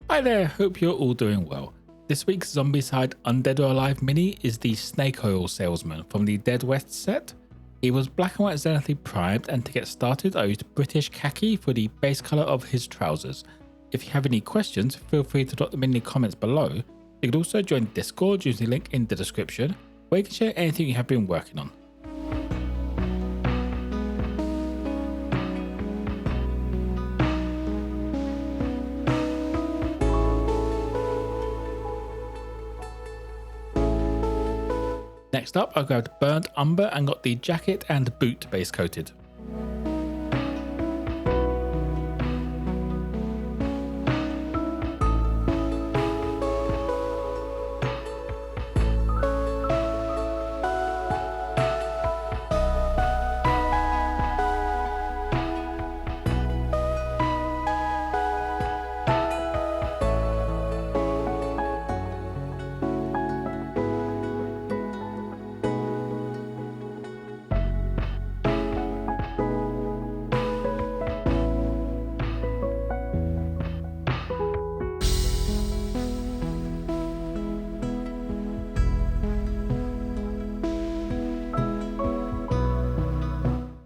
Hi there, hope you're all doing well. This week's Zombicide Undead or Alive mini is the Snake Oil Salesman from the Dead West set. He was black and white zenithally primed, and to get started I used British Khaki for the base colour of his trousers. If you have any questions, feel free to drop them in the comments below. You can also join Discord using the link in the description, where you can share anything you have been working on. Next up, I grabbed burnt umber and got the jacket and boot base coated.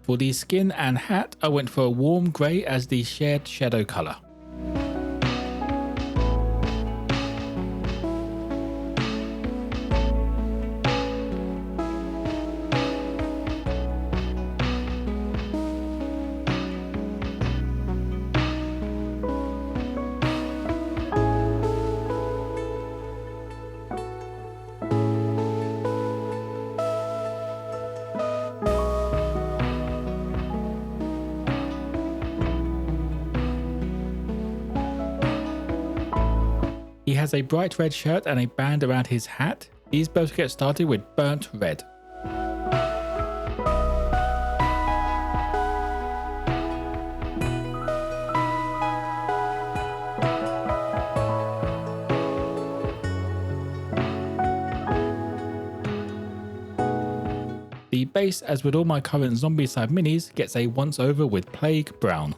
For the skin and hat, I went for a warm grey as the shared shadow colour. He has a bright red shirt and a band around his hat. These both get started with burnt red. The base, as with all my current Zombicide minis, gets a once over with Plague Brown.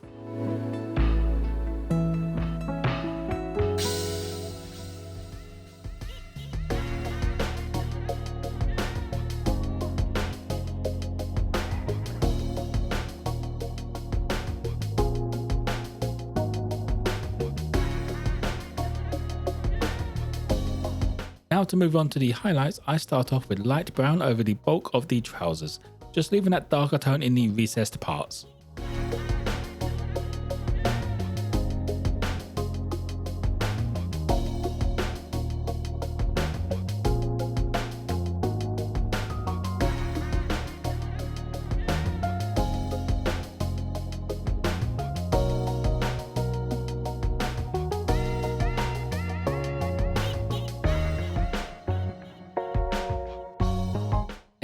Now to move on to the highlights, I start off with light brown over the bulk of the trousers, just leaving that darker tone in the recessed parts.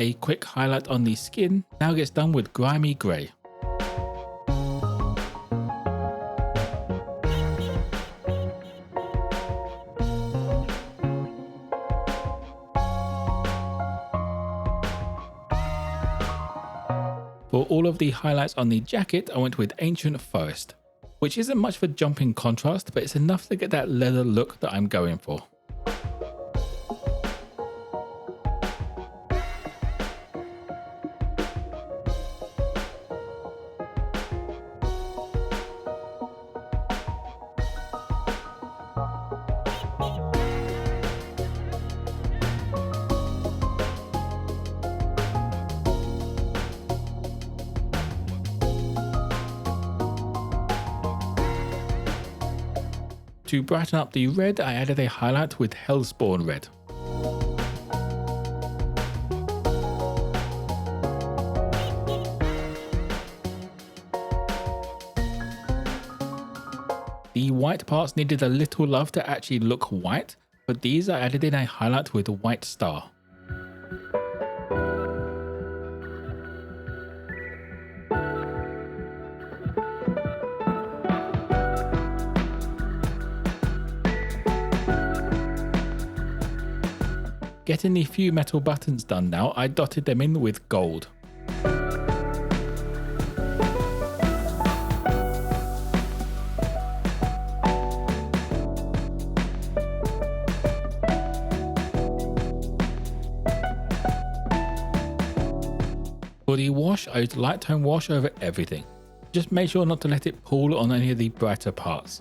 A quick highlight on the skin now gets done with Grimy Grey. For all of the highlights on the jacket, I went with Ancient Forest, which isn't much for jumping contrast, but it's enough to get that leather look that I'm going for. To brighten up the red, I added a highlight with Hellspawn red. The white parts needed a little love to actually look white, but these I added in a highlight with a white star. Getting the few metal buttons done now, I dotted them in with gold. the wash, I used light tone wash over everything. Just make sure not to let it pool on any of the brighter parts.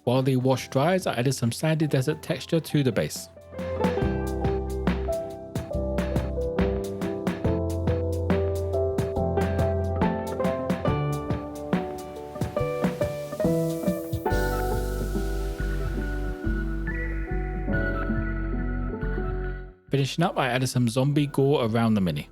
While the wash dries, I added some sandy desert texture to the base. Finishing up, I added some zombie gore around the mini.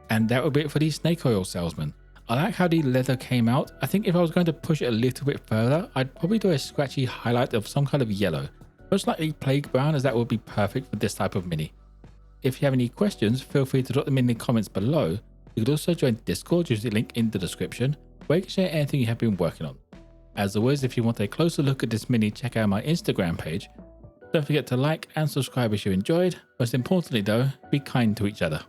And that would be it for the snake oil salesman. I like how the leather came out. I think if I was going to push it a little bit further, I'd probably do a scratchy highlight of some kind of yellow. Most likely plague brown, as that would be perfect for this type of mini. If you have any questions, feel free to drop them in the comments below. You could also join Discord using the link in the description, where you can share anything you have been working on. As always, if you want a closer look at this mini, check out my Instagram page. Don't forget to like and subscribe if you enjoyed. Most importantly though, be kind to each other.